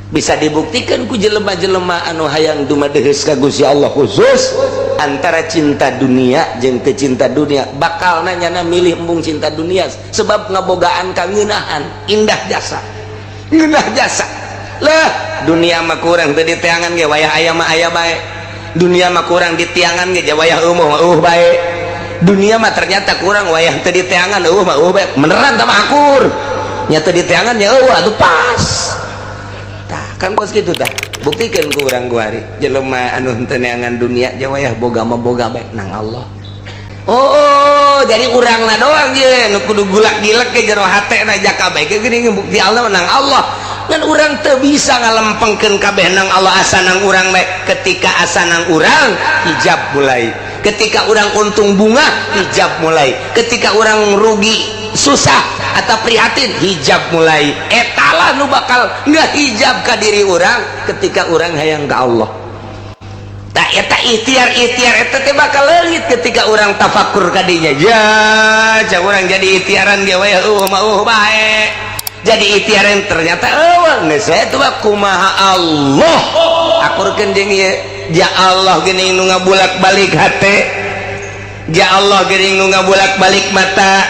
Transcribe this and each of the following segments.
Bisa dibuktikan ku jelema-jelema anu hayang dumadeheus ka Gusti Allah khusus antara cinta dunia jeung teu cinta dunia bakal nanyana milih embung cinta dunia sebab ngabogaan kangeunahan indah jasa lah dunia mah kurang teu diteangan ge wayah aya mah aya bae dunia mah kurang ditiangan ge wayah eueuh bae dunia mah ternyata kurang wayah teu diteangan mah bae beneran tah akur nya teu diteangan ya atuh pas kan bos gitu dah buktikan ku urang guari jelema anu teu neangan dunia jeung wayah boga mah boga bae nang Allah. Oh jadi urangna doang ye nu kudu gulak-gilek ke jero hatena jaka bae ke geuning bukti Allah nang Allah ngan urang teu bisa ngalempengkeun kabeh nang Allah asa nang urang bae ketika asa nang urang hijab mulai ketika urang untung bunga hijab mulai ketika urang rugi susah atau prihatin hijab mulai etalah nu bakal nggak hijab ka diri orang ketika orang hayang ka Allah tak eta ikhtiar eta teh bakal leungit ketika orang tafakur ka dinya ya cak urang jadi ikhtiaran ge we bae jadi ikhtiaran ternyata geus eta kumaha Allah akurkeun jeung ieu ja Allah geuning nu ngabulak-balik hate ja Allah geuning nu ngabulak-balik mata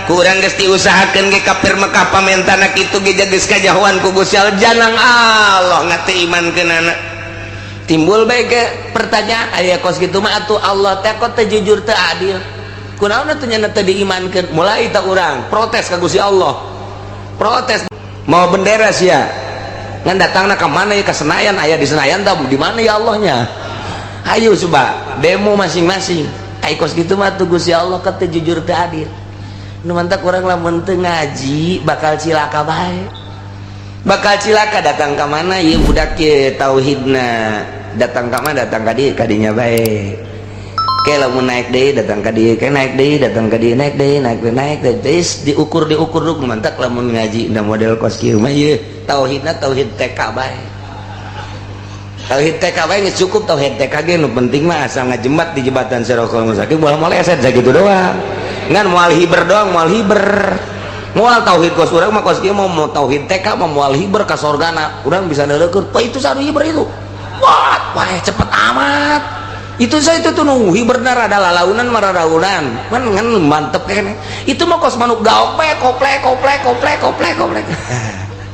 kurang geus diusahakeun ge kafir Mekah pamentana kitu ge geus kajahoan ku Gusti Allah janang Allah ngate imankeunana timbul bae ge pertanyaan aya kos kitu mah atuh Allah teh kok teu jujur teu adil kunaon atuh nya teu diimankeun mulai ta urang protes ka Gusti Allah protes mau bendera sia ngan datangna ka mana ya ka Senayan aya di Senayan tah di mana ya Allahnya ayo coba demo masing-masing aya kos kitu mah atuh Gusti Allah kok teu jujur teu adil nu mantak urang lamun teu ngaji bakal cilaka bae bakal cilaka datang ka mana ieu budak ye tauhidna datang ka mana datang ka dieu kadinya bae ke lamun naik deui datang ka dieu ke naik deui datang ka dieu naik deui naik diukur dulu mantak lamun ngaji da model kos kieu mah ieu tauhidna tauhid TK bae tauhid TK bae geus cukup tauhid TK ge nu penting mah asal ngajembat di jembatan Siratal Mustaqim moal maleset sakitu doang ngan moal hiber doang moal tauhid kos urang mah kos kieu mau tauhid TK mah moal hiber ka sorgana urang bisa neuleukeur pa itu sanu hiber itu wah cepet amat itu saya itu tuh nu hiberna rada lalaunan mararaunan man ngan mantep kene itu mah kos manuk gaok bae koplek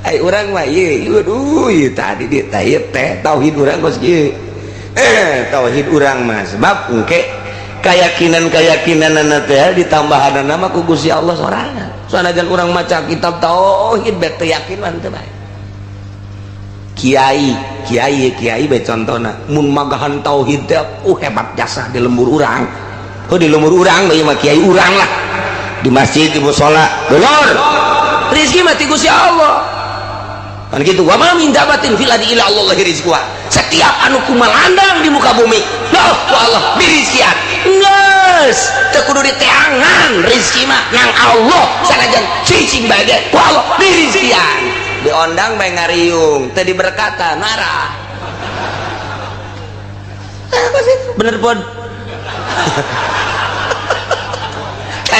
ai urang mah ieu aduh ieu tadi di teh tauhid urang kos kieu tauhid urang mah sebab engke keyakinan teh ditambahan nama ku Gusti Allah sorangan sanajan urang maca kitab tauhid bet teu yakinan teu bae kiai bae contona mun magahan tauhid teh hebat jasa di lembur urang di lembur urang bae mah kiai urang lah di masjid di mushola dulur rezeki mah ti Gusti Allah kan gitu wa ma min dabatin fil ardi illa Allah rizquha setiap anu kumalandang di muka bumi ya Allah dirizkian geus teu kudu diteangan rezeki mah nang Allah sanajan cicing bae ge ku Allah dirizkian diondang bae ngariung teu diberkatan marah apa sih bener pon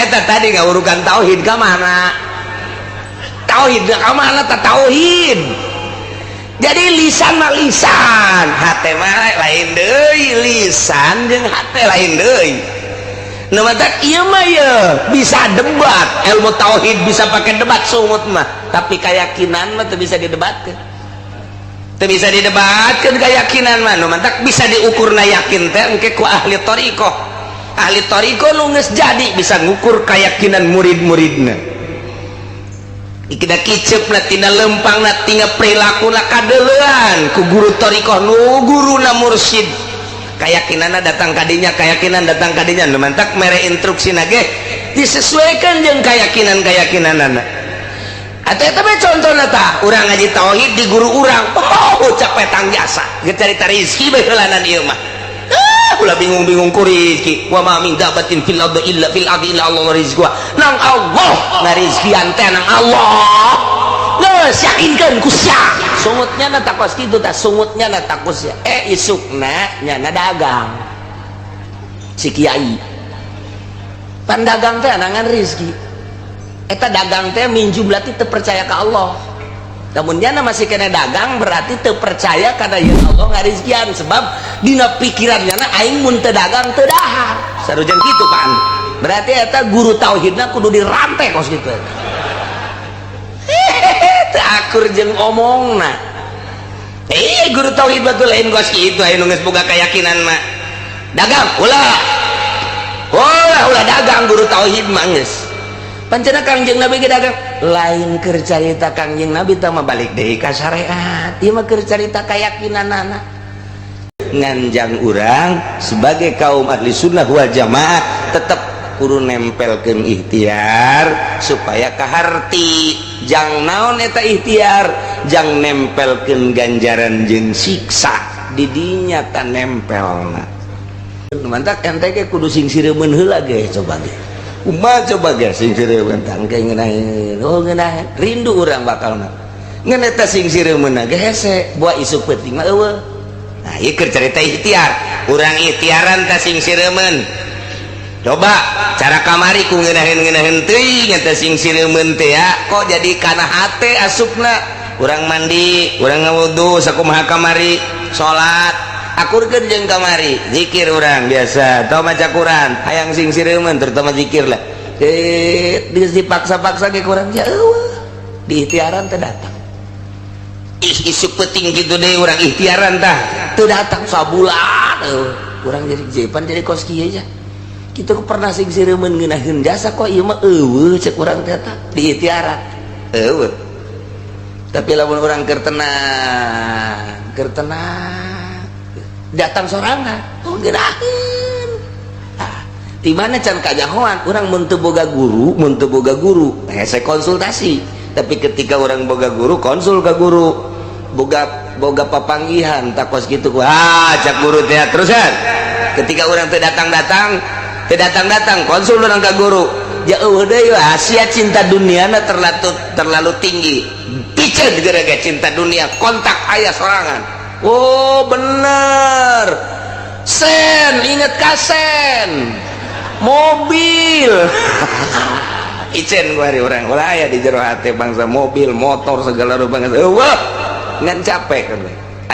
eta tadi ngaurukan tauhid ka mana tauhid ka mana ta tauhid jadi lisan mah lisan hate mah lain deui lisan jeung hate lain deui nu matak ieu mah ye bisa debat ilmu tauhid bisa pakai debat sungut mah tapi keyakinan mah teu bisa didebatkeun keyakinan mah nu matak bisa diukurna yakin teh engke ku ahli thariqah nu geus jadi bisa ngukur keyakinan murid-muridna ikida kiceupna tina lempangna tina perilakuna kadeuleuan ku guru thariqah nu guruna mursyid keyakinanna datang kadinya nu mantak mere instruksina ge disesuaikan jeung keyakinanana atuh eta mah contona tah urang ngaji tauhid di guru urang ucap petang jasa geus carita rezeki bae heulanan ieu mah ulah bingung-bingung ku rezeki wa ma min dabatin fil ardi illa Allah rizquha nang Allah ngarizkian teh nang Allah geus yakinkeun ku sia sungutnya na takos kitu tah sungutnya na takos ya isukna nya dagang si kiai pandagang teh nangan rezeki eta dagang teh min jumlah teh percaya ka Allah namun jana masih kena dagang berarti terpercaya karena ya Allah ngarizkian sebab dina pikirannya aing mun teu dagang teu dahar sarujan kitu Pak. Berarti eta guru tauhidna kudu dirantai kos kitu teu akur jeung omongna. Guru tauhid batul lain kos kitu aya nu geus boga keyakinan mah dagang ulah dagang guru tauhid mah geus pancena Kangjeng Nabi ge dagang lain keur carita Kangjeng Nabi teh mah balik deui ka syariat ieu mah keur carita keyakinanana nganjang urang sebagai kaum ahli sunnah wal jamaah tetep kudu nempelkeun ikhtiar supaya kaharti jang naon eta ikhtiar jang nempelkeun ganjaran jeung siksa di dinya ta nempelna mantak ente ge kudu sing sireumeuh heula ge coba ge umat coba ge sing sireumeuh tangke ngeunaheun rindu urang bakalna ngan eta sing sireumeuh ge hese buah isuk peuting mah eueuh. Nah ieu keur carita ikhtiar urang ikhtiaran ta sing sireumeuh coba cara kamari ku ngeunaheun teuing eta sing sireumeuh teh ya kok jadi kana hate asupna urang mandi urang ngawudu sakumaha kamari salat akurkeun jeung kamari zikir urang biasa teu maca Quran hayang sing sireumeuh terutama zikir lah dipaksa-paksa ge kurang ya eueuh di ikhtiaran teh datang isuk peuting kitu deui urang ikhtiaran tah teu datang sabulan urang jadi jepan jadi kos kieu aja kitu pernah sing sireumeuh ngeunaheun jasa kok ieu mah eueuh cek urang teh tah di ikhtiaran eueuh tapi lamun urang keur tenang datang sorangan ngeunaheun di mana can kajahoan urang mun teu boga guru hese konsultasi tapi ketika urang boga guru konsul ka guru boga papanggihan takos kitu cak guru teh terusan ketika urang teu datang konsul urang ka guru ya eueuh deui sia cinta duniana terlalu tinggi piceun gara-gara cinta dunia kontak aya sorangan. Oh bener sen inget kasen mobil icen gua hari orang ulah aya di jero hate bangsa mobil motor segala rupa eueuh ngan capek kan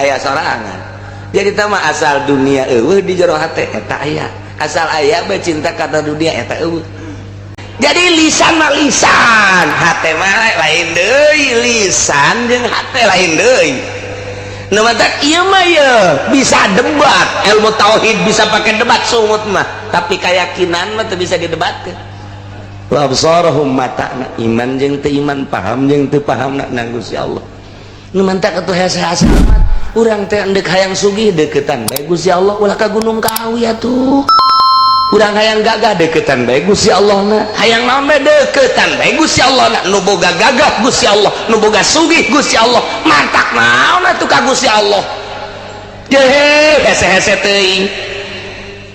aya sorangan jadi tama asal dunia eueuh di jero hate eta aya asal aya bae cinta karena dunia eta eueuh jadi lisan mah lisan hate mah lain deui lisan jeung hate lain deui nu matak ieu mah ya bisa debat ilmu tauhid bisa pakai debat sungut mah tapi keyakinan mah teu bisa didebatkeun wa absarahum matana iman jeung teu iman paham jeung teu pahamna nang Gusti Allah nu mantak atuh hese-hese amat urang teh endek hayang sugih deukeutan bae Gusti Allah ulah ka Gunung Kawi atuh urang hayang gagah deukeutan bae Gusti Allah na hayang naon bae deukeutan bae Gusti Allah na nu boga gagah Gusti Allah nu boga sugih Gusti Allah mantak naon atuh ka Gusti Allah ye hese-hese teuing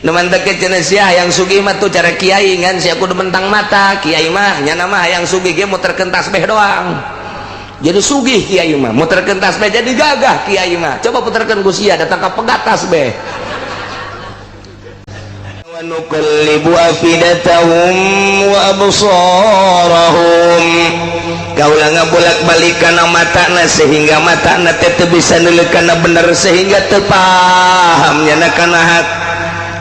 nu mantek cenah sia hayang sugih mah tuh cara kiai ngan sia kudu mentang mata kiai mah nya mah hayang sugih ge muterkeun tasbih doang jadi sugih kiai mah muterkeun tasbih jadi gagah kiai mah coba puterkeun ku sia datang ka pegat tasbih nuqallibu afidatahum wa absarahum kaulah ngabolak-balik kana matana sehingga matana teh teu bisa neuleukeun bener sehingga teu paham nyana kana hak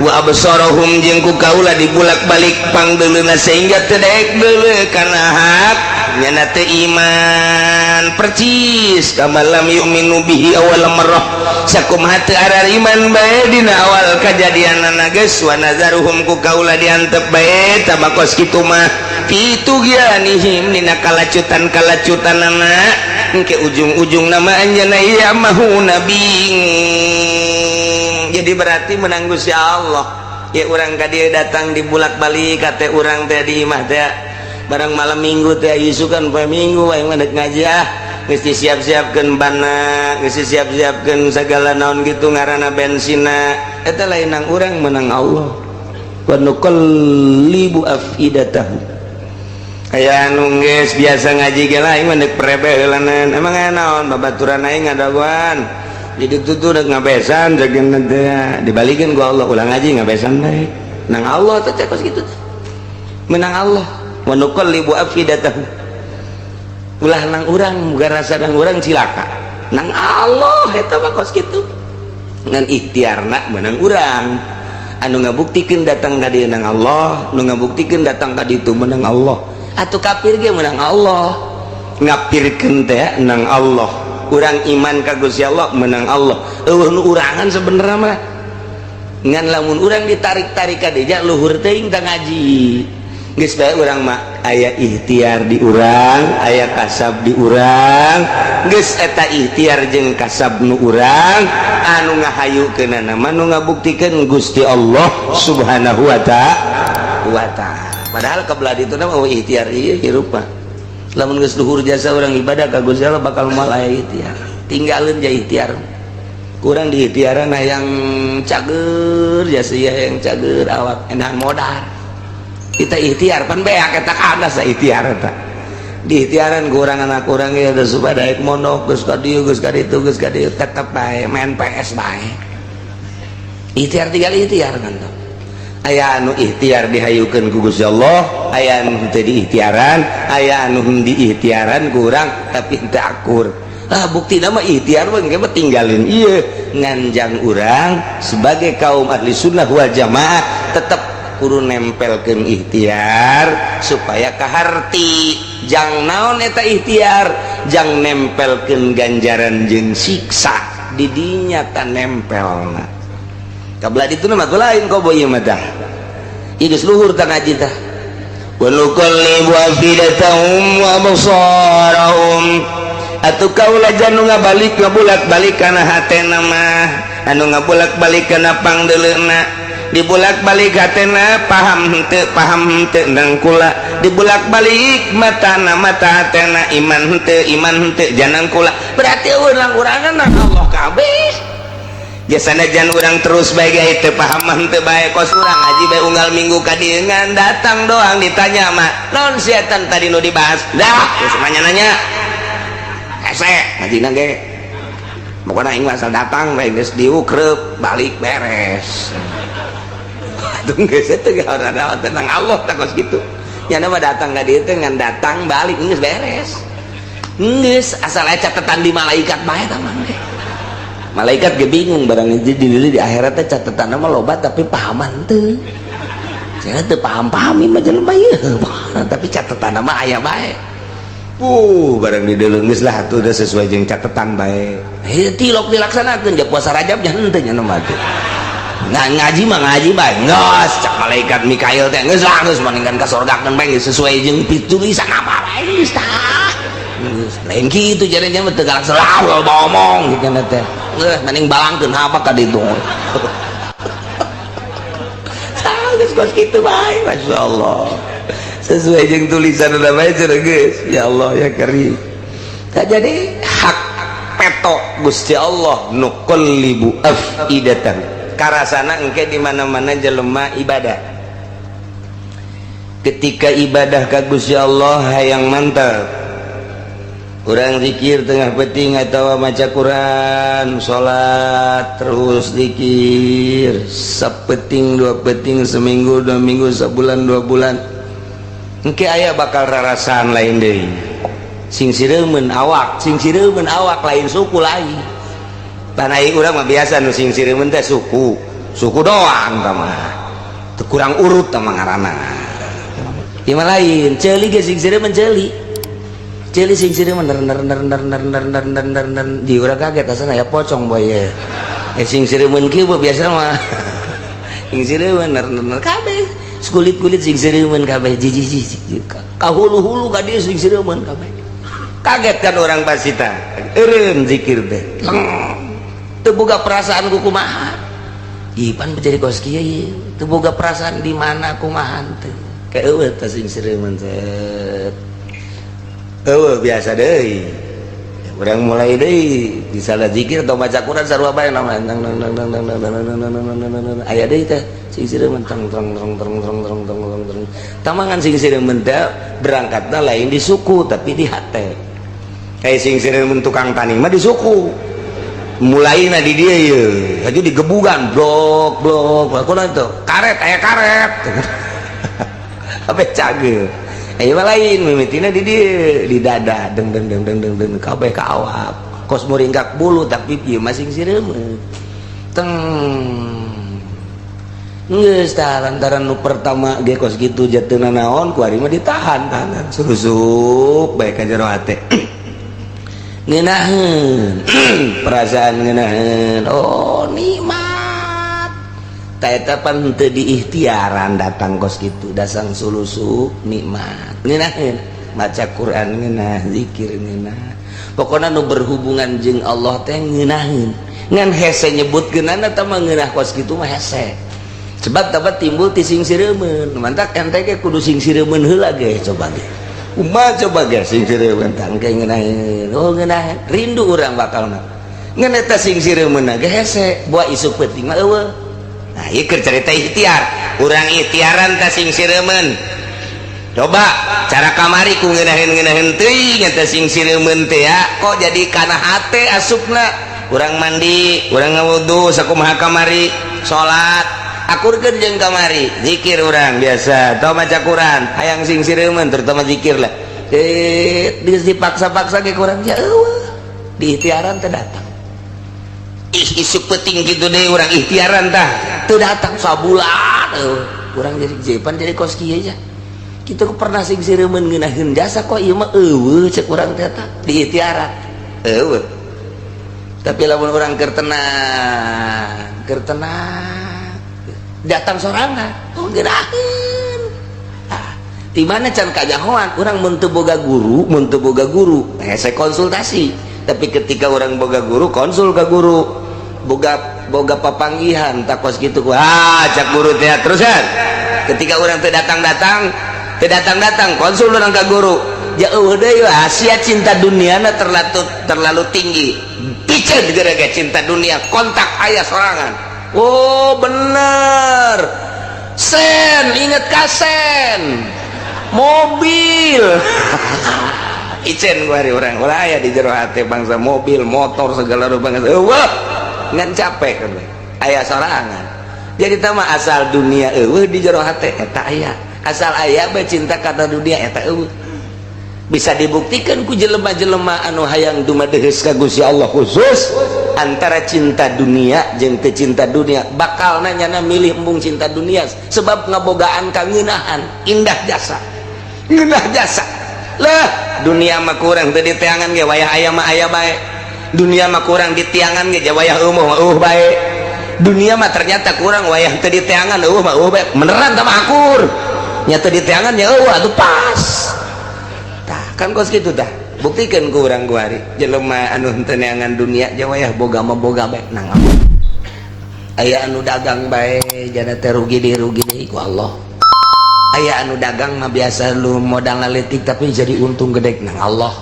wa absarahum jeung ku kaulah dibolak-balik pangdeuleuna sehingga teu daek deuleu kana hak nyana teu iman percis kamalam yu'minu bihi awal marrah sakumaha teu arar iman bae dina awal kajadianana geus wa nazaruhum ku kaula diantep bae tabakos kitu mah kitu gianihim dina kalacutan-kalacutanana engke ujung-ujung nama anjeunna ieu mahu nabi jadi berarti menang Gusti Allah ya urang ka dieu datang dibulak-balik ka teh urang teh di imah teh barang malam minggu teh isukan poe minggu aing mah deuk ngaji geus disiap-siapkeun banna geus disiap-siapkeun sagala naon kitu ngaranna bensina eta lain nang urang menang Allah wa nuqallibu afidatahum aya anu geus biasa ngaji ge lain mah deuk perebe heulanan emang aya naon babaturan aing ngadaguan jadi tutu deuk ngabesan jageunna teh dibalikeun ku Allah ulah ngaji ngabesan bae nang Allah teh kos kitu menang Allah wa nuqallibu afidatahum ulah nang urang muga rasa nang urang cilaka nang Allah eta mah kos kitu ngan ikhtiarna menang urang anu ngabuktikeun datang ka dieu nang Allah nu ngabuktikeun datang ka ditu menang Allah atuh kafir ge menang Allah ngapirkeun teh nang Allah urang iman ka Gusti Allah menang Allah eueuh nu urangan sebenarnya mah ngan lamun urang ditarik-tarik ka dieu luhur teuing tah ngaji geus bae urang mah aya ikhtiar di urang aya kasab di urang geus eta ikhtiar jeung kasab nu urang anu ngahayukeunana mah nu ngabuktikeun Gusti Allah Subhanahu wa ta'ala padahal kabelah dituna mah ikhtiar ieu hirup mah lamun geus luhur jasa urang ibadah ka Gusti Allah bakal moal aya ikhtiar tinggalin ja ikhtiar kurang di ikhtiaran yang cager jasa yang cager awak enahan modal kita ikhtiar pan beak eta kana sa ikhtiar eta di ikhtiaran kurang anak kurang ya da supaya daek mondok geus ka dieu geus ka ditu geus ka dieu tetep bae main PS bae ikhtiar tinggal ikhtiar kan tuh aya anu ikhtiar dihayukeun ku Gusti Allah aya anu teu diikhtiaran aya anu diikhtiaran kurang tapi teu akur bukti nama ikhtiar mah engke tinggalin ieu nganjang urang sebagai kaum ahli sunnah wal jamaah tetep kudu nempelkeun ikhtiar supaya kaharti jang naon eta ikhtiar jang nempelkeun ganjaran jeung siksa di dinya ta nempelna kabelah dituna mah lain kobo ieu mah tah ieu geus luhur ta ngaji tah wa nuqallibu afidatahum wa absarahum atuh kaula janu ngabalik ngabulak-balik kana hatena mah anu ngabulak-balik kana pangdeuleuna dibulak-balik hatena paham henteu nang kula dibulak-balik matana mata hatena iman henteu janang kula berarti urang-urangan nang Allah kabeh jasana jan urang terus bae ge teu paham henteu bae kos urang ngaji bae unggal minggu ka dieu ngan datang doang ditanya mah naon siatan tadi nu dibahas dah terus nanya hese ngajina ge pokona aing asal datang bae geus diukreup balik beres aduh geus teh ada tenang Allah tak kos kitu nya mah datang ka dieu teh ngan datang balik geus beres geus asal aya catetan di malaikat bae tah mah ge malaikat ge bingung barang di akhirat teh catetanna mah loba tapi pahaman teu cenah teu paham-pahami mah jelema ieu tapi catetanna mah aya bae barang di deuleu geus lah atuh udah sesuai jeung catetan bae tilok dilaksanakeun ja puasa Rajab nya henteu nya mah teh ngaji mah ngaji bae geus cak malaikat Mikail teh geus lah geus maningkan ka sorgakeun bae sesuai jeung pitulisan apa bae geus tah lain kitu jarenya mah teu galak selalu ngomong kitu teh mending balangkeun apa ka ditu geus kos kitu bae masyaallah sesuai jeung tulisan udah bae cenah geus ya Allah ya Karim jadi hak peto Gusti Allah nuqallibu afidatan karasana engke di mana-mana jelema ibadah ketika ibadah ka Gusti Allah hayang mantap urang zikir tengah penting atau maca Quran salat terus zikir sapeting dua peting seminggu dua minggu sebulan dua bulan engke aya bakal rarasaan lain deui sing sireumeun awak lain suku lain tanai urang mah biasa nu sing sireumeun teh suku doang tah mah teu kurang urut tah mah ngaranna ieu mah lain ceuli ge sing sireumeun ceuli sing sireumeun di urang kaget asana aya pocong boy ye sing sireumeun kieu biasa mah sing sireumeun kabeh kulit sing sireumeun kabeh jiji kahulu-hulu ka dieu sing sireumeun kabeh kaget kan orang basita eureun zikir teh teu boga perasaan ku kumaha ipan menjadi kos kieu ieu teu boga perasaan di mana kumaha teh kaeueuh teh sing sireumeun teh eueuh biasa deui urang mulai deui bisa zikir atau baca Quran sarua bae nama aya deui teh sing sireumeun tamangan sing sireumeun teh berangkatna lain di suku tapi di hate kayak sing sireumeun tukang tani mah di suku mulaina di dieu ieu haju digebugan blok kunaon tuh karet aya karet apa cageul ayo lain mimitina di dada deng kabeh kaawap kos muringgak bulu tapi pieu masing sireumeun teng geus tah lantaran nu pertama ge kos kitu jateuna naon ku ari mah ditahan tahanan surusup bae ka jero hate ngeunaheun perasaan ngeunaheun oh nikmat ta eta pan teu diikhtiaran datang kos kitu dasang sulusup nikmat ngeunaheun maca Quran ngeunah zikir ngeunah pokona nu berhubungan jeung Allah teh ngeunaheun ngan hese nyebutkeunana teh mah ngeunah kos kitu mah hese sebab dapat timbul ti sing sireumeun mantak ente ge kudu sing sireumeun heula ge coba ge ummah coba ge sing sireumeun tang ge ngeunaheun oh ngeunaheun rindu urang bakalna ngan eta sing sireumeun ge hese buah isuk peuting mah eueuh nah ieu keur carita ikhtiar urang ikhtiaran ta sing sireumeun coba cara kamari ku ngeunaheun teuing eta sing sireumeun teh ya kok jadi kana hate asupna urang mandi urang ngawudu sakumaha kamari salat akurkeun jeung kamari zikir urang biasa teu maca Quran hayang sing sireumeun terutama zikir lah geus dipaksa-paksa ge kurang ya eueuh diikhtiaran teh datang isuk peuting kitu deui urang ikhtiaran tah teu datang sabulan urang jadi jepan jadi kos kieu aja kitu pernah sing sireumeun ngeunaheun jasa kok ieu mah eueuh cek urang teh tah diikhtiaran eueuh tapi lamun urang keur tenang datang sorangan oh gerahin di mana can kajahoan orang mun teu boga guru saya konsultasi tapi ketika orang boga guru konsul ke guru boga papanggihan takos gitu cak guru teh terusan ketika orang teu datang konsul orang ke guru ya deui sia cinta duniana terlalu tinggi piceun gara-gara cinta dunia kontak aya sorangan oh bener sen inget kasen mobil icen gua hari orang ulah aya di jero hate bangsa mobil motor segala rupa eueuh ngan capek kan aya sorangan jadi tama asal dunia eueuh di jero hate eta aya asal aya bae cinta kata dunia eta eueuh bisa dibuktikan ku jelema-jelema anu hayang dumadeheus ka Gusti Allah khusus antara cinta dunia jeung teu cinta dunia bakal nanyana milih embung cinta dunia sebab ngabogaan kangeunahan indah jasa lah dunia mah kurang teu diteangan ge wayah aya mah aya bae dunia mah kurang ditiangan ge wayah eueuh bae dunia mah ternyata kurang wayah teu diteangan eueuh mah bae beneran tah akur nya teu diteangan nya eueuh atuh pas tah kan kos kitu tah buktikan ku urang guari jelema anu teu neangan dunia jawayah boga mah boga bae nang Allah aya anu dagang bae jana teh rugi deui ku Allah aya anu dagang mah biasa lu modal ngaletik tapi jadi untung gede nang Allah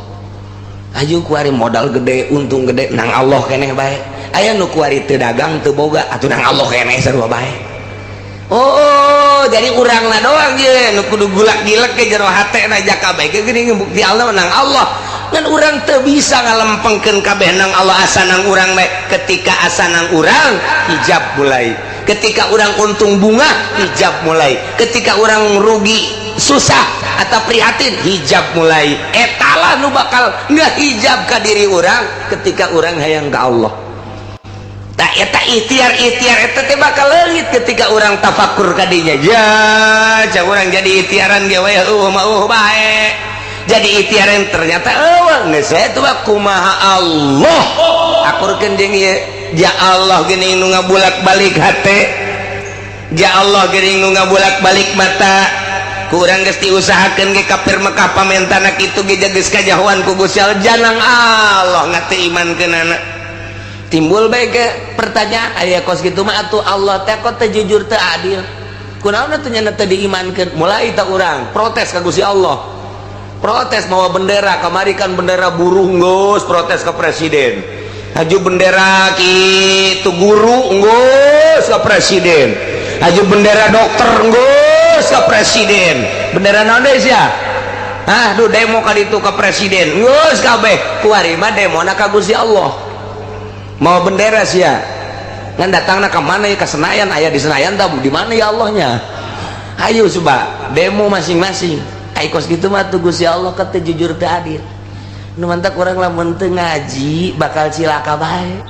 aju kuari modal gede untung gede nang Allah keneh bae aya nu kuari teu dagang teu boga atuh nang Allah keneh sarua bae oh jadi urangna doang ye nu kudu gulak-gilek ke jero hatena jaka bae ge geuning bukti Allah nang Allah dan urang teu bisa ngalempengkeun kabeh nang Allah asanang urang bae ketika asanang urang hijab mulai ketika urang untung bunga hijab mulai ketika urang rugi susah atau prihatin hijab mulai etalah nu bakal ngahijab ka diri urang ketika urang hayang ka Allah tak eta ikhtiar eta teh bakal leungit ketika urang tafakur ka dinya ya cak urang jadi ikhtiaran ge we bae jadi ikhtiaran ternyata eueuh geus eta kumaha Allah akurkeun jeung ieu ja Allah geuning nu ngabulak-balik hate ja Allah geuning nu ngabulak-balik mata ku urang geus diusahakeun ge kafir Mekah pamentana kitu ge geus kajahoan ku Gusti Allah janang Allah ngate imankeunana timbul bae ke pertanyaan aya kos kitu mah atuh Allah teh kok teu jujur teu adil kunaon atuh nya teu diimankeun mulai ta urang protes ka Gusti Allah protes mawa bendera kamari kan bendera buruh geus protes ke presiden aju bendera kitu guru geus ka presiden aju bendera dokter geus ka presiden bendera naon deui sia duh demo ka ditu ka presiden geus kabeh kuari mah demona ka Gusti Allah mau bendera sia ngan datangna ka mana ya ka Senayan aya di Senayan tah di mana ya Allahnya ayo coba demo masing-masing kos gitu mah tuh Gusti Allah kata jujur teu adil. Nu mantak urang lamun teu ngaji bakal cilaka bae.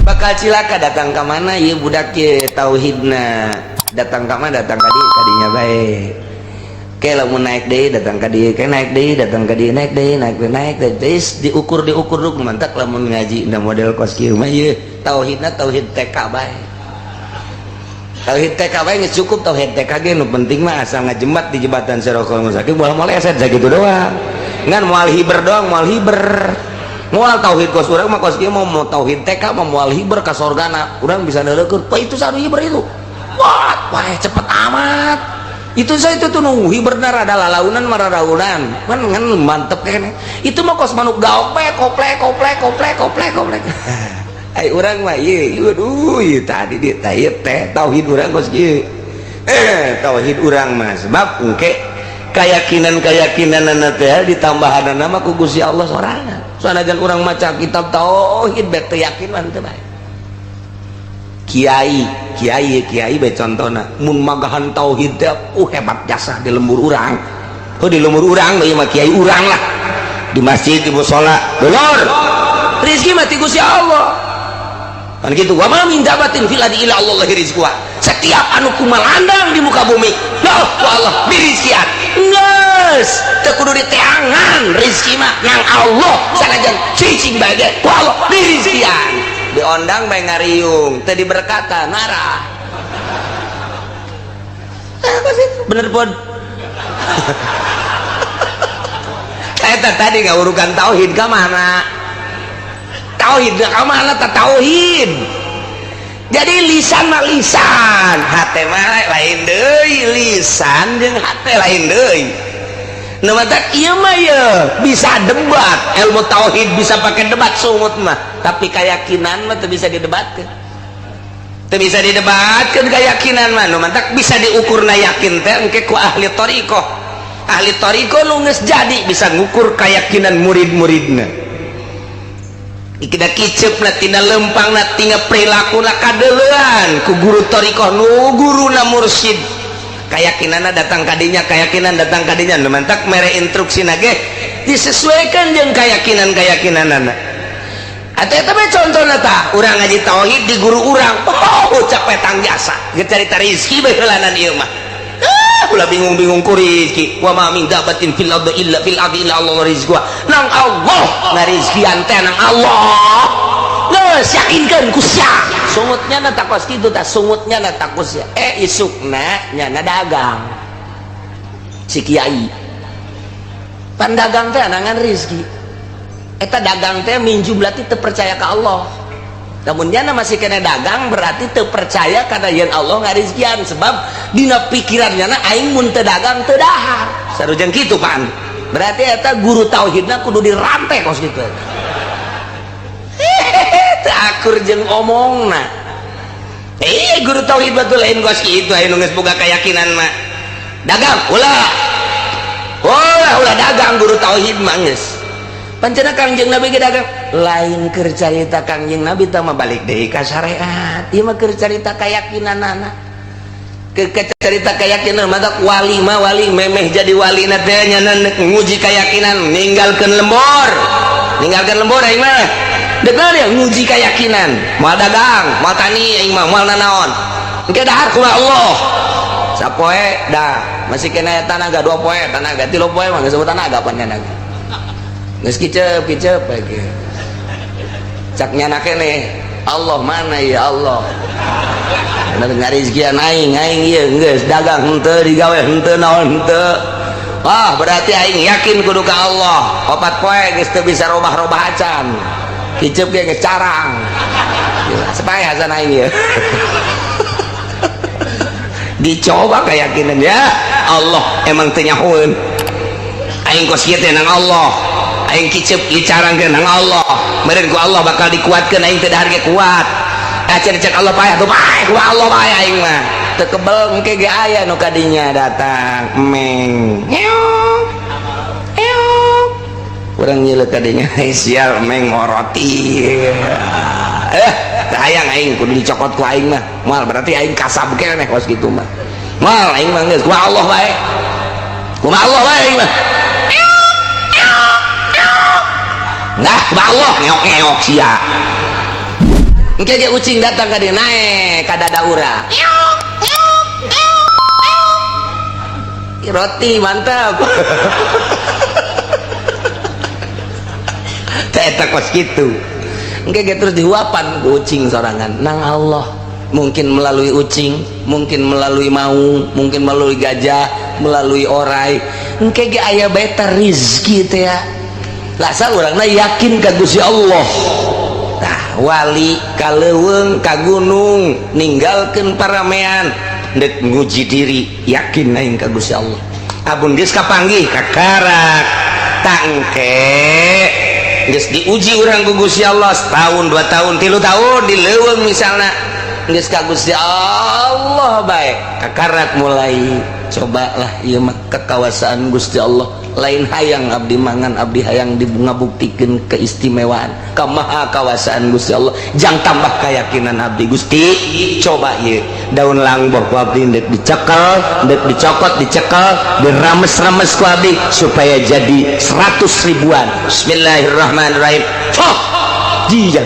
Bakal cilaka datang ka mana ieu budak ye tauhidna. Datang ka mana datang ka dieu kadinya bae. Ke lamun naik deui datang ka dieu, ke naik deui datang ka dieu, naik deui naik diukur dulu mantak lamun ngaji da model kos kieu mah ieu tauhidna tauhid TK bae. Tauhid TK bae geus cukup tauhid TK ge nu penting mah asal ngajemat di jembatan Sirokul Mustaqim moal maleset sakitu doang. Ngan moal hiber doang, moal hiber. Moal tauhid kos urang mah kos kieu mau tauhid TK mah moal hiber ka sorgana. Urang bisa neurekeun, "Pa itu sanu hiber itu." Wah, cepet amat. Itu saya itu tuh nu hiberna rada lalaunan mararaunan. Ngan mantep kene. Itu mah kos manuk gaok bae koplek. Ai urang mah ieu aduh ieu tadi dia teh tauhid urang kos kieu. Tauhid urang mah sebab engke keyakinan teh ditambahanna mah ku Gusti Allah sorangan. Sanajan urang maca kitab tauhid bet teu yakin mah teu bae. Kiai bae contona mun magahan tauhid teh hebat jasa di lembur urang. Di lembur urang ieu mah kiai urang lah. Di masjid di mushola. Dulur. Rezeki mah ti Gusti Allah. Kan gitu, wa ma min dabatin fil ardi illa Allah rizquha. Setiap anu kumalandang di muka bumi, ya Allah dirizkian. Geus, teu kudu diteangan rezeki mah nang Allah sanajan cicing bae ku Allah dirizkian. Diondang bae ngariung, teu diberkatan marah. Apa sih? Bener pon. Eta tadi ngawurukan tauhid ka mana? Tauhid ka mana ta tauhid. Jadi lisan mah lisan, hate mah lain deui, lisan jeung hate lain deui. Nu mah ieu mah ye bisa debat, ilmu tauhid bisa pakai debat sungut mah, tapi keyakinan mah teu bisa didebatkeun. Teu bisa didebatkeun keyakinan mah, nu mah bisa diukurna yakin teh engke ku ahli thariqah. Ahli thariqah nu geus jadi bisa ngukur keyakinan murid-muridna. Ikida kiceupna tina lempangna tina perilakuna kadeulean ku guru thariqah nu guruna mursyid. Keyakinanna datang kadinya, keyakinan datang kadinya, nu mantak mere instruksina ge disesuaikan jeung keyakinan-keyakinanna. Atuh eta mah contona tah, urang ngaji tauhid di guru urang, ucap petang jasa, geus carita rezeki bae heulanan ieu mah. Ulah bingung-bingung ku rezeki. Wa ma min dabatin fil ardi illa Allah rizquha. Nang Allah ngarizkian teh nang Allah. Geus yakinkeun ku sia. Sungutnya na takos kitu tah sungutnya na takos ya. Isukna nyana dagang. Si kiai. Pandagang teh nangan rezeki. Eta dagang teh minju berarti teu percaya ka Allah. Namun nyana masih kena dagang berarti teu percaya kana yen Allah ngarizkian sebab dina pikirannya na aing mun teu dagang teu dahar. Sarujeng kitu pan. Berarti eta guru tauhidna kudu dirantai kos kitu. Teu akur jeung omongna. Guru tauhid batul lain kos kitu aya nu geus boga keyakinan mah. Dagang ulah. Ulah dagang guru tauhid mah geus. Pancena Kangjeng Nabi ge dagang lain keur carita Kangjeng Nabi teh mah balik deui ka syariat. Ieu mah keur carita keyakinanana. Keur carita keyakinan mah wali mah wali memeh jadi walina teh nyana nguji keyakinan ninggalkeun lembur. Ninggalkeun lembur aing mah. Deuk ya nguji keyakinan. Moal dagang, moal tani aing mah moal nanaon. Engke dahar ku Allah. Sapoe dah masih kena tanaga 2 poe, tanaga 3 poe mah geus sebut tanaga pan tanaga. Geus kicep lagi. Cak nyana keneh Allah mana ya Allah. Ngarizkian aing ieu geus dagang henteu digawe henteu naon henteu. Wah berarti aing yakin kudu ka Allah. 4 poe geus teu bisa robah-robah acan. Kicep ge geus carang. Supaya hasan aing ieu. Dicoba keyakinan ya Allah emang teu nyahoeun. Aing kos kieu teh nang Allah. Aing kicep dicarangkeun nang Allah. Meureun ku Allah bakal dikuatkeun aing teh dahar ge kuat. Cek Allah payah tuh bae ku Allah bae aing mah. Teu kebel engke ge aya nu kadinya datang meng. Urang nyeuleuk kadinya sial meng ngoroti. Hayang aing kudu dicokot ku aing mah. Moal berarti aing kasab keneh kos kitu mah. Moal aing mah geus ku Allah bae. Ku kumaha Allah bae mah nah kumaha Allah ngeok-ngeok sia engke ge ucing datang ka dieu naek ka dada urang roti mantap eta kos kitu engke ge terus dihuapan ku ucing sorangan nang Allah mungkin melalui ucing mungkin melalui maung mungkin melalui gajah melalui orai engke ge aya bae teh rezeki teh ya lasa urangna yakin ka Gusti Allah tah wali ka leuweung ka gunung ninggalkeun paramean dek nguji diri yakin aing ka Gusti Allah abun geus kapanggih ka karak tangke geus diuji urang ku Gusti Allah setahun 2 tahun 3 tahun di leuweung misalna geus ka Gusti Allah bae kakarak mulai cobalah ieu mah kekuasaan Gusti Allah lain hayang abdi mangan abdi hayang ngabuktikeun keistimewaan ka maha kawasaan Gusti Allah jang tambah keyakinan abdi Gusti coba ieu daun langboh ku abdi dek dicekel dek dicokot dicekel dirames-rames ku abdi supaya jadi 100 ribuan bismillahirrahmanirrahim dia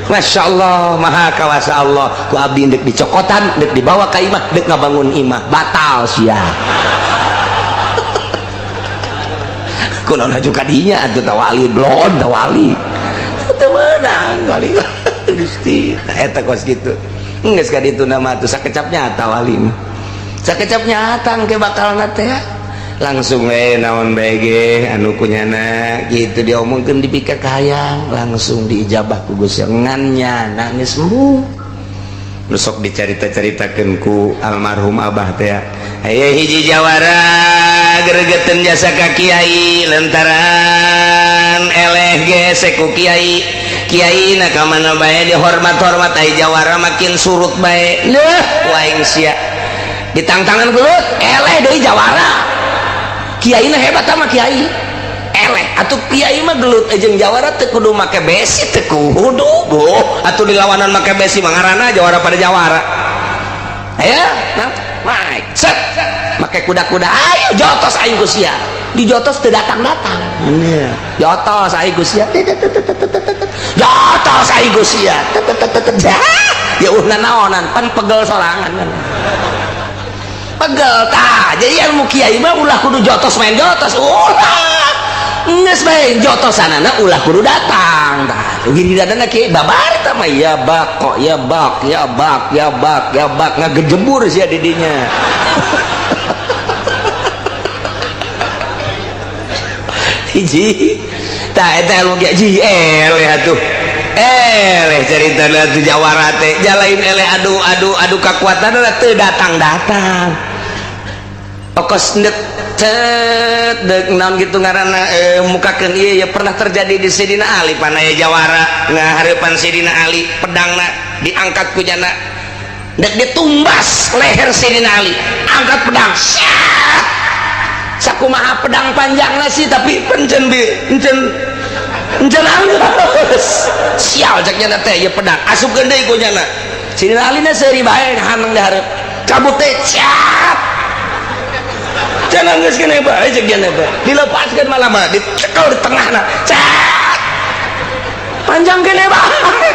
Masya Allah maha kawasa Allah ku abdi dek dicokotan dek dibawa ka imah dek ngabangun imah batal sia kunaon juga dinya atuh tawali blon tawali teu meunang kali Gusti eta kos kitu geus ka ditu nama atuh sakecap nyata wali sakecap nyata engke bakalna teh langsung we naon bae ge anu kunyana kitu diomongkeun dipika ka hayang langsung diijabah ku Gusti ngannya nangis sembuh nu sok dicarita-caritakeun ku almarhum abah teh aya hiji jawara gregeteun jasa ka kiai lantaran eleh ge ku kiai kiai na ka mana bae dihormat-hormat ai jawara makin surut bae leuh waing sia ditangtangan gelut eleh deui jawara kiai na hebat mah kiai eleh atuh kiai mah gelut jeung jawara teu kudu make besi teu kudu boh atuh di lawanan make besi mah ngaranna jawara pada jawara aya nah maik set make kuda-kuda ayo jotos aing ku sia di jotos teu datang-datang jotos aing ku sia jotos aing ku sia ya uhna naonan pan pegel sorangan kan pegel tah jadi ilmu kiai mah ulah kudu jotos main jotos ulah geus bae jotosanana ulah kudu datang tah gini dadana kiai babar tah mah ya bak kok ya bak ya bak ya bak ya bak ngagejebur sia di dinya hiji tah eta ilmu kiai eleh atuh eleh caritana teh jawara teh jalain eleh adu kakuatanna teu datang-datang okos ndek dek naon gitu ngaranna mukakeun ieu ya pernah terjadi di Sidina Ali panaya jawara ngahareupan Sidina Ali pedangna diangkat ku jana dek ditumbas leher Sidina Ali angkat pedang sakumaha pedang panjangna sih tapi pencen halus sial cek nyana teh ya pedang asupkeun deui ku nyana Sidina Ali na seuri bae haneng dihareup cabut teh cap jangan geus kene bae cek nyana bae dilepaskeun malah mah dicekel di tengahna cap panjang kene bae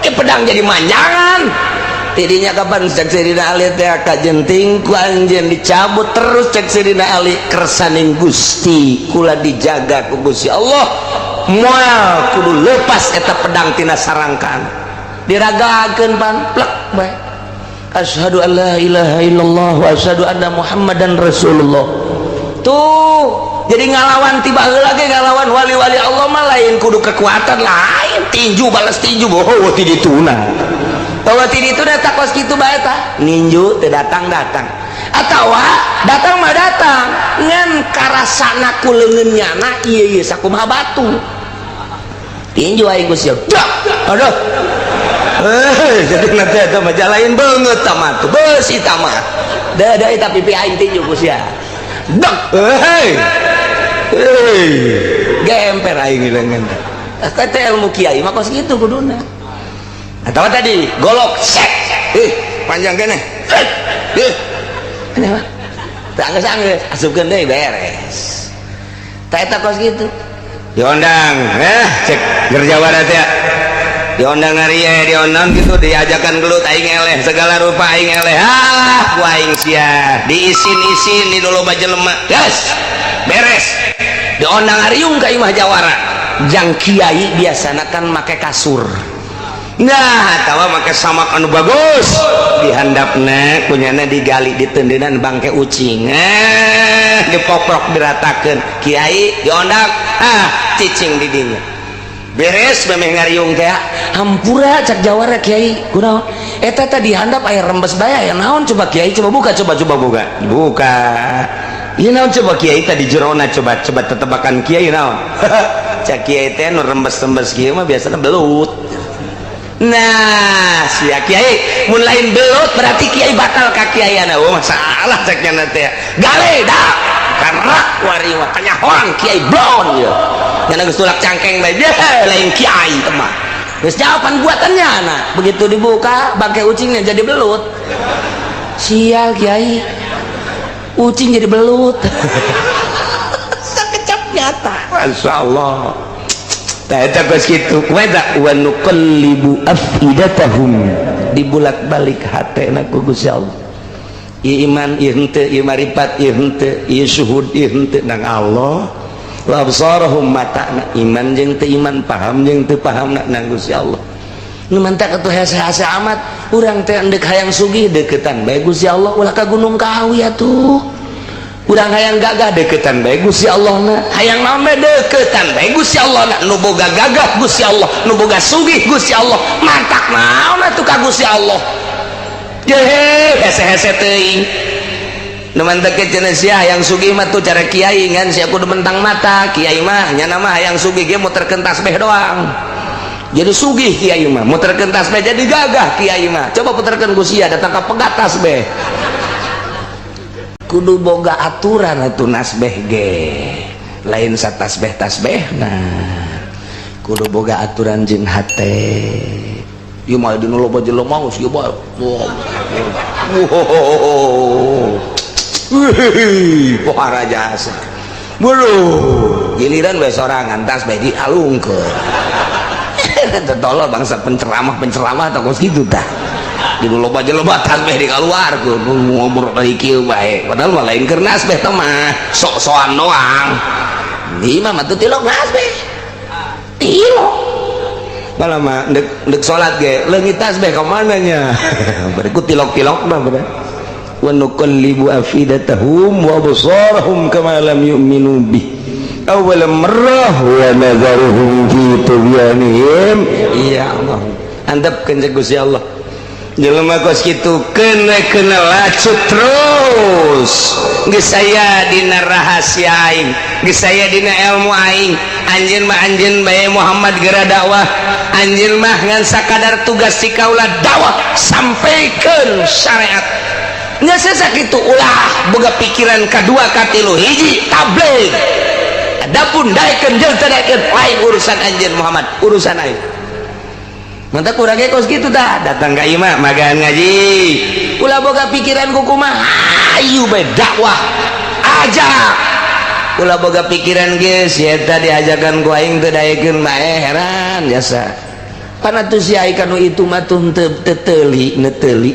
ke pedang jadi manjangan tidinya kapan cek Sidina Ali teh ka jenting ku anjeun dicabut terus cek Sidina Ali kersaning Gusti kula dijaga ku Gusti Allah moal kudu lepas eta pedang tina sarangkan diragakeun pan plek bae asyhadu an la ilaha illallah wa asyhadu anna muhammadan rasulullah tuh jadi ngalawan tiba heula ge ngalawan wali-wali Allah mah lain kudu kekuatan lain tinju balas tinju boho ti dituna bahwa ti dituna tak kos kitu bae tah ninju teu datang-datang atawa datang mah datang ngan karasana ku leungeun nyana ieu sakumaha batu tinju aing Gusti aduh jadi nanti eta mah jalain beungeut tah mah tuh beusi tah mah da eta pipi aing tinju Gusti dek gemper aing leungeun teh ilmu kiai mah kos kitu kuduna atawa tadi golok set panjang kene kenapa Angges asupkeun deui beres. Tah eta kos kitu. Diondang, cek Gerjawara teh. Diondang ngarieu, diondang gitu diajakan gelut aing eleh segala rupa aing eleh. Ah, ku aing sia. Diisin-isin di dulu jelema. Yes. Beres. Diondang ngariung ka imah Jawara. Jang kiai biasana kan make kasur. Nah, tawa make samak anu bagus. Dihandapna kunyana digali ditendenan bangke ucing. Dipoprok diratakeun. Kiai diondang, cicing di dinya. Beres memeh ngariung teh. Hampura cak Jawara Kiai. Kunaon? Eta teh dihandap aya rembes bae aya naon coba Kiai coba buka coba buka. Buka. Ieu naon coba Kiai tadi jerona coba tetebakan Kiai naon? Cak Kiai teh nu rembes-rembes kieu mah biasana belut. Nah, sia Kiai mun lain belut berarti Kiai batal ka kiaiana. Oh, masalah ceknya teh. Gale dah. Karena wari mah tanya orang Kiai blon ya. Nya geus tulak cangkeng bae lain Kiai teh mah. Geus jawaban buatannya nah. Begitu dibuka bangke ucingnya jadi belut. Sial Kiai. Ucing jadi belut. Sakecap nyata. Masyaallah. Tah eta geus kitu kumaha wa nuqallibu afidatahum dibulak-balik hatena ku Gusti Allah. Ieu iman ieu henteu, ieu marifat ieu henteu, ieu syuhud ieu henteu nang Allah. Wa absarahum mata'na iman jeung teu iman, paham jeung teu pahamna nang Gusti Allah. Nu mantak atuh hese-hese amat, urang teh endek hayang sugih deketan bae Gusti Allah ulah ka Gunung Kawi atuh. Urang hayang gagah deketan bae Gusti Allahna, hayang naon bae deketan bae Gusti Allahna, nu boga gagah Gusti Allah, nu boga sugih Gusti Allah, mantak naon atuh ka Gusti Allah. Ye hese-hese teuing. Nu mantak cenah sia hayang sugih mah tuh cara kiai ngan sia kudu mentang mata, kiai mah nya nama hayang sugih ge muterkeun tasbih doang. Jadi sugih kiai mah, muterkeun tasbih jadi gagah kiai mah. Coba puterkeun ku sia datang ka pegat tasbih. Kudu boga aturan atuh nasbeh ge lain satasbeh nah kudu boga aturan jeung hate ieu mah dinu loba jelema geus ieu bae pohara jasa bulu giliran we sorangan tasbeh dialungkeun tolol bangsa penceramah tah geus kitu tah di loba jelema tasbih dikaluarkeun ngomong dari kieu bae padahal mah lain keur nasbih teh mah sok-sokan doang ieu mah teu tilok nasbih tilok malah mah deuk salat ge leungit tasbih ka mana nya bari ku tilok-tilok mah bener wa nuqallibu afidatahum wa absarahum kama lam yu'minu bih awwal marrah wa nadharuhum fi tughyanihim ya Allah handapkeun jeung Gusti Allah. Jelema kos kitu kena lacut terus geus saya dina rahasia aing geus saya dina ilmu aing anjeun mah anjeun bae Muhammad geura dakwah anjeun mah ngan sakadar tugas ti kaula dakwah sampaikeun syariat nya sakitu ulah boga pikiran kadua katilu hiji tabligh adapun daekeun jeung teu daekeun lain urusan anjeun Muhammad urusan aing. Mantap kurang kos gitu dah datang ka imah magaan ngaji ulah boga pikiran kumaha ayu bae dakwah ajak ulah boga pikiran geus eta diajakan ku aing teu daekeun bae heran biasa pana tuh si ai kanu itu mah tuh teu neuteuli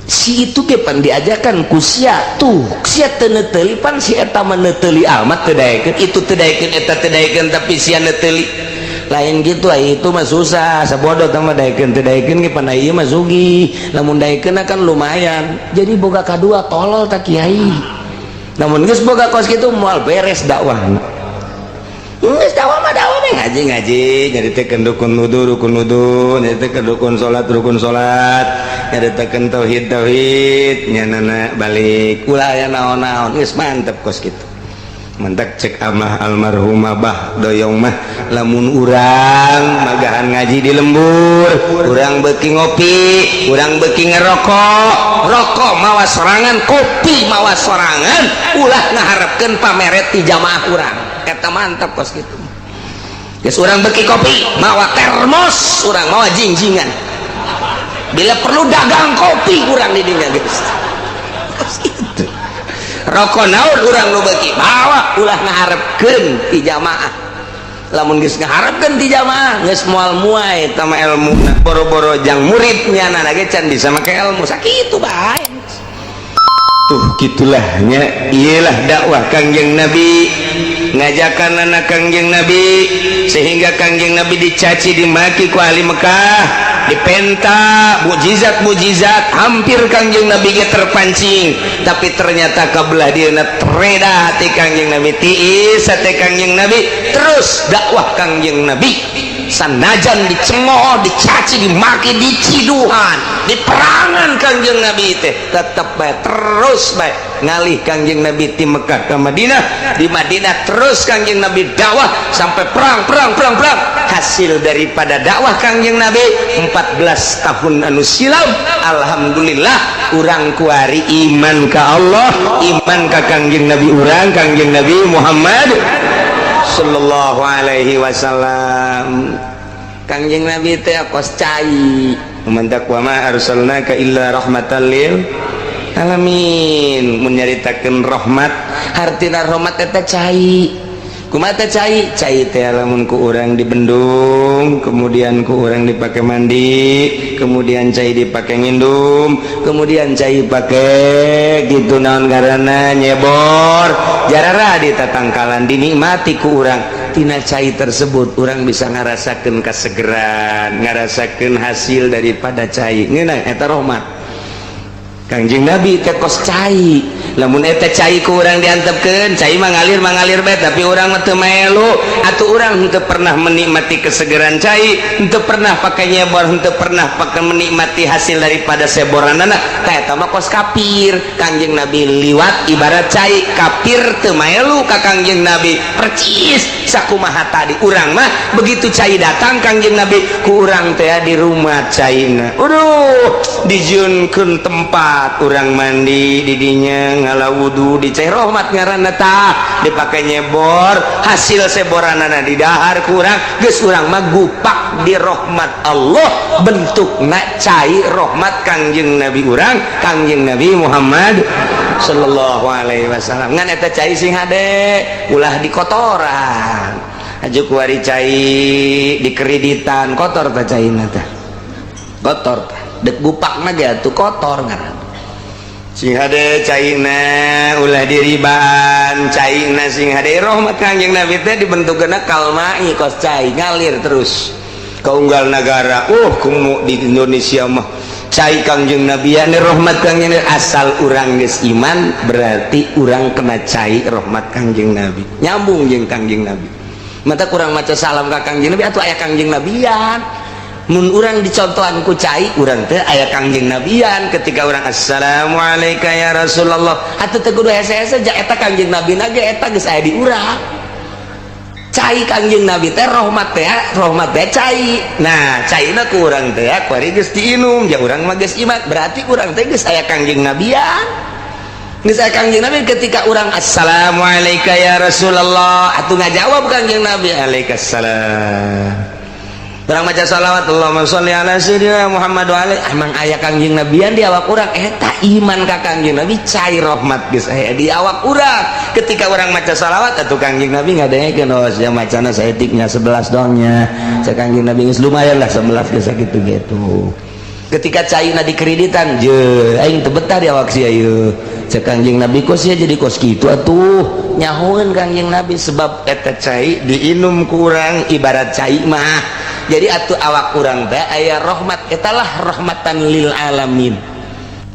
si itu ge pan diajakan ku sia tuh sia teu neuteuli pan si eta mah neuteuli amat teu daekeun itu teu daekeun eta teu daekeun tapi sia neuteuli lain gitu itu mah susah sabodoh teh mah daekeun teu daekeun ge pan ieu mah sugih lamun daekeun kan lumayan jadi boga kadua tolol tak kiai namun geus boga kos kitu moal beres dakwah geus dakwah mah dakwah mah ngaji nyaritekeun rukun wudu nyaritekeun rukun salat nyaritekeun tauhid nyanana balik ulah aya naon-naon geus mantep kos kitu. Mentak cek amah almarhumah bah doyong mah lamun urang magahan ngaji di lembur urang beuki ngopi urang beuki ngerokok rokok mawa sorangan kopi mawa sorangan ulah ngaharepkeun pameret ti jamaah urang eta mantap kos kitu geus urang beuki kopi mawa termos urang mawa jingjingan bila perlu dagang kopi urang di dinya geus kos kitu rokok naon urang nu beuki bawa ulah ngaharepkeun ti jamaah lamun geus ngaharepkeun ti jamaah geus moal muai eta mah ilmuna boro-boro jang muridnya na ge can bisa make ilmu sakitu bae tuh gitulah nya iyalah dakwah Kangjeng Nabi ngajakan anak Kangjeng Nabi sehingga Kangjeng Nabi dicaci dimaki ku ahli Mekah dipenta mujizat hampir Kangjeng Nabi ge terpancing tapi ternyata kabelah dieuna tereda hati Kangjeng Nabi tiis hati Kangjeng Nabi terus dakwah Kangjeng Nabi sanajan dicemooh dicaci dimaki diciduhan diperangan Kangjeng Nabi teh tetep bae terus bae ngalih Kangjeng Nabi ti Mekah ke Madinah di Madinah terus Kangjeng Nabi dakwah sampai perang hasil daripada dakwah Kangjeng Nabi 14 tahun anu silam alhamdulillah urang kuari iman ka Allah iman ka Kangjeng Nabi urang Kangjeng Nabi Muhammad sallallahu alaihi wasallam. Kangjeng Nabi teh kos cai mantak wa ma arsalnaka illa rahmatan lil alamin mun nyaritakeun rahmat hartina rahmat eta cai kumaha teh cai teh lamun ku urang dibendung kemudian ku urang dipake mandi kemudian cai dipake ngindum kemudian cai pake gitu naon ngaranna nyebor jarara di tatangkalan dinikmati ku urang tina cai tersebut urang bisa ngarasakeun kasegeran ngarasakeun hasil daripada cai ngeunah eta rahmat Kangjeng Nabi teh kos cai lamun eta cai ku urang diantepkeun cai mah ngalir bae tapi urang mah teu melu atuh urang henteu pernah menikmati kesegeran cai henteu pernah pakai nyebor henteu pernah pakai menikmati hasil daripada seboranana tah eta mah kos kafir Kangjeng Nabi liwat ibarat cai kafir teu melu ka Kangjeng Nabi percis sakumaha tadi urang mah begitu cai datang Kangjeng Nabi ku urang teh di rumah caina dijieunkeun tempat urang mandi didinya ngala wudu di cai rahmat ngaranna tah dipake nyebor hasil seboranana di dahar kurang geus urang mah gupak di rahmat Allah bentukna cai rahmat Kangjeng Nabi urang Kangjeng Nabi Muhammad sallallahu alaihi wasallam ngan eta cai sing hade ulah di kotoran aja kuari cai di kreditan kotor tah caina tah kotor tah dek gupakna ge atuh kotor ngaranna sing hade caina ulah diribaan caina sing hade rahmat Kangjeng Nabi teh dibentukeuna kalmai kos cai ngalir terus kaunggal negara kumu di Indonesia mah cai Kangjeng Nabi ane rahmat Kangjeng Nabi asal urang geus iman berarti urang kena cai rahmat Kangjeng Nabi nyambung jeung Kangjeng Nabi mata kurang maca salam ka Kangjeng Nabi atuh aya Kangjeng Nabian mun urang dicontohan ku cai urang teh aya Kangjeng Nabian ketika urang assalamualaikum ya Rasulullah atuh teh kudu hese-hese ja eta Kangjeng Nabi na ge eta geus aya di urang cai Kangjeng Nabi teh rahmat teh cai nah caina ku urang teh kuari geus diinum ja urang mah geus iman berarti urang teh geus aya Kangjeng Nabian geus aya Kangjeng Nabi ketika urang assalamualaikum ya Rasulullah atuh ngajawab Kangjeng Nabi alaikassalam urang maca salawat Allahumma sholli ala sayyidina Muhammad wa alaihi emang aya Kangjeng Nabian di awak urang eta iman ka Kangjeng Nabi cai rahmat geus aya di awak urang ketika urang maca salawat atuh Kangjeng Nabi ngadengekeun ya macana saeutiknya 11 dongnya sa Kangjeng Nabi geus lumayan lah 11 geus sakitu gitu ketika caina di kreditan je aing teu betah di awak sia ieu sa Kangjeng Nabi kos ya jadi kos kitu atuh nyahoeun Kangjeng Nabi sebab eta cai diinum ku urang ibarat cai mah jadi atuh awak urang teh aya rahmat etalah rahmatan lil alamin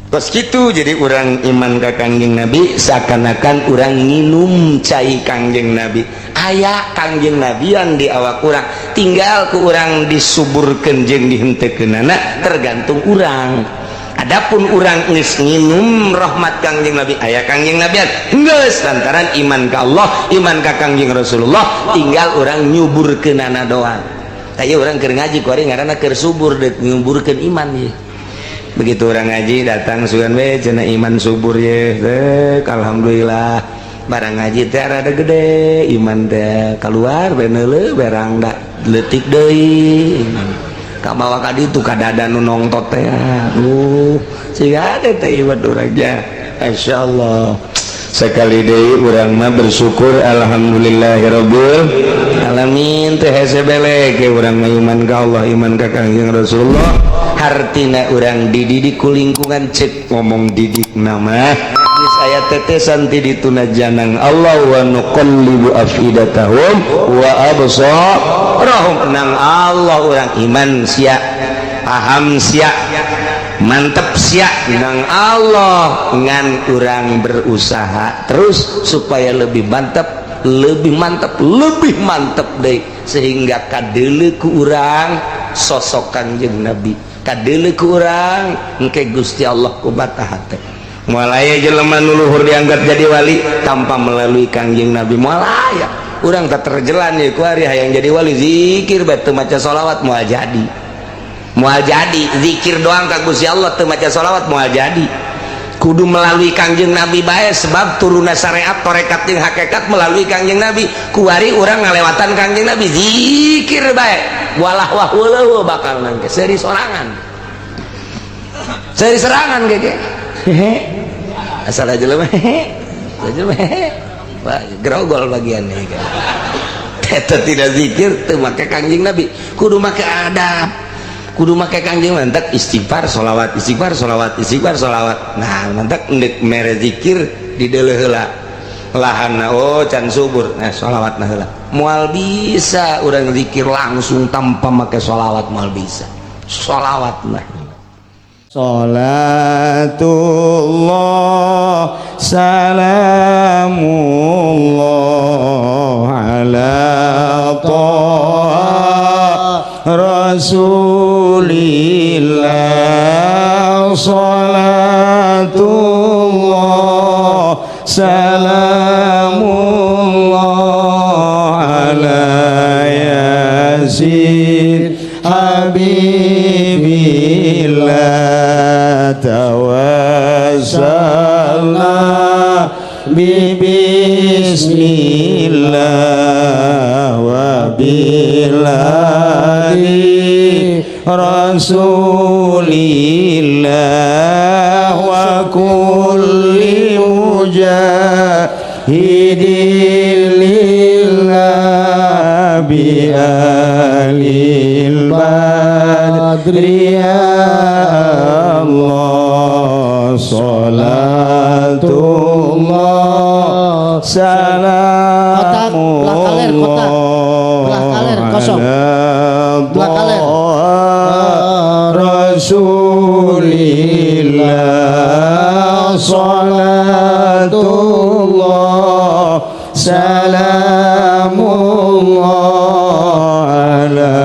kos kitu jadi urang iman ka Kangjeng Nabi seakan-akan urang nginum cai Kangjeng Nabi aya Kangjeng Nabian di awak urang tinggal ku urang disuburkeun jeung dihenteukeunana tergantung urang adapun urang geus nginum rahmat Kangjeng Nabi aya Kangjeng Nabian geus lantaran iman ka Allah iman ka Kangjeng Rasulullah tinggal urang nyuburkeunana doang tanya orang keur ngaji kuari ngaranna keur subur dek nyuburkeun iman ye begitu orang ngaji datang sugan we cenah iman subur ye alhamdulillah barang ngaji teh rada gede iman teh keluar beneuleuh berang da leutik deui ka bawa ka ditu ka dada nu nongtot teh siga teh iman urang ja masyaallah sekali deui urang mah bersyukur alhamdulillahirabbil alamin teh hese bele ke urang mah iman ka Allah iman ka Kangjeng Rasulullah hartina urang dididik ku lingkungan cek ngomong didik nama geus aya tetesan ti dituna janang Allah wa nuqallibu afidatahum wa absarahum nang Allah urang iman sia paham sia mantep sia nang Allah ngan urang berusaha terus supaya lebih mantep deh sehingga kadeuleu ku urang sosok Kangjeng Nabi kadeuleu ku urang engke Gusti Allah kubataha teh moal aya jelema nu luhur diangkat jadi wali tanpa melalui Kangjeng Nabi moal aya urang tak terjelan ye ku ari hayang jadi wali zikir bae teu maca sholawat moal jadi zikir doang ka Gusti Allah teu maca sholawat moal jadi kudu melalui Kangjeng Nabi bae sebab turuna syariat tarekat jeung hakikat melalui Kangjeng Nabi kuari urang ngalewatan Kangjeng Nabi zikir bae walah wahuleuh bakal nangke seuri sorangan seuri serangan ge hehe asal aja jelema hehe wah grogol bagian ini kan eta tidak zikir teu make Kangjeng Nabi kudu make adab kudu make Kangjeng mantak istighfar sholawat nah mantak endek mere zikir di deuleu heula lahanna oh can subur nah sholawatna heula moal bisa urang zikir langsung tanpa make sholawat moal bisa sholawatna salatullah salamullah ala Rasulillah salatullah salamullah ala yasin habibillah tawassalna bismillah wa billahi rasulillah wa kulli mujahidin lillah bi alil badri ya Allah salatullah salamullah Rasulillah salatullah salamullah ala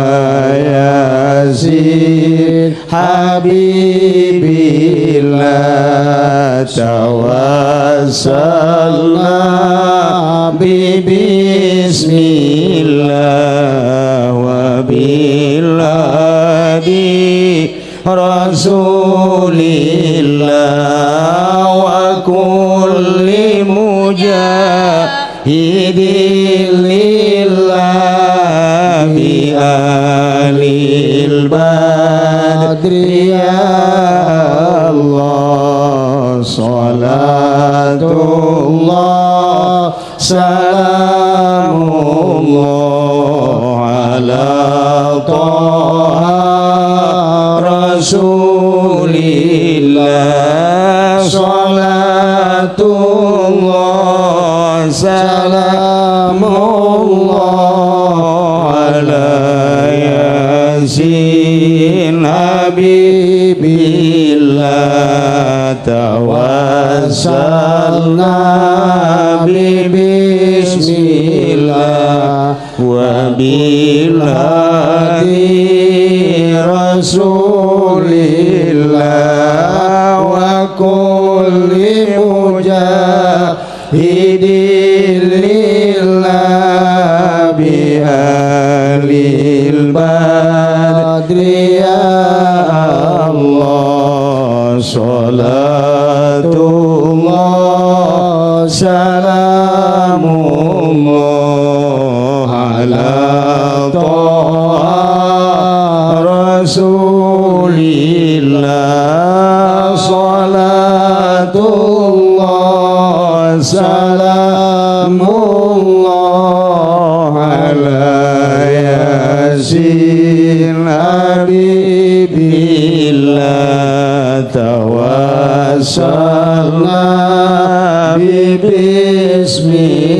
yasin habibillah tawassalna bismillah wa billahi rasulillah wa kulli mujahidin lillah bi alil badri ya Allah salatullah salamullah ala taha Rasulillah salatullah salamullah ala yasin habibillah tawassalna bismillah wa billahi rasulillah wa kulli mujahidin lillah bi alil badri ya Allah salatullah salamullah ala taha rasulillah salatullah billah tawassalna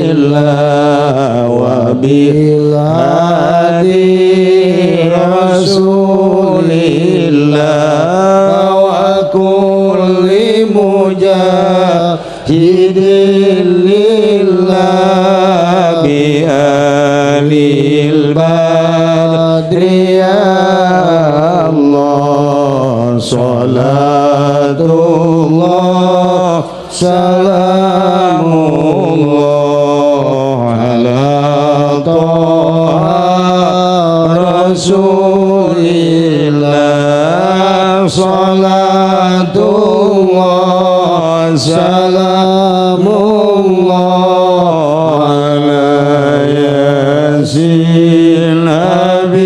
bismillah wa bil hadi rasulillah wa kulli mujahidin lillah bi alil badri ya Allah salatullah salamullah ala taha rasulillah salatullah salamullah ala yasin habibillah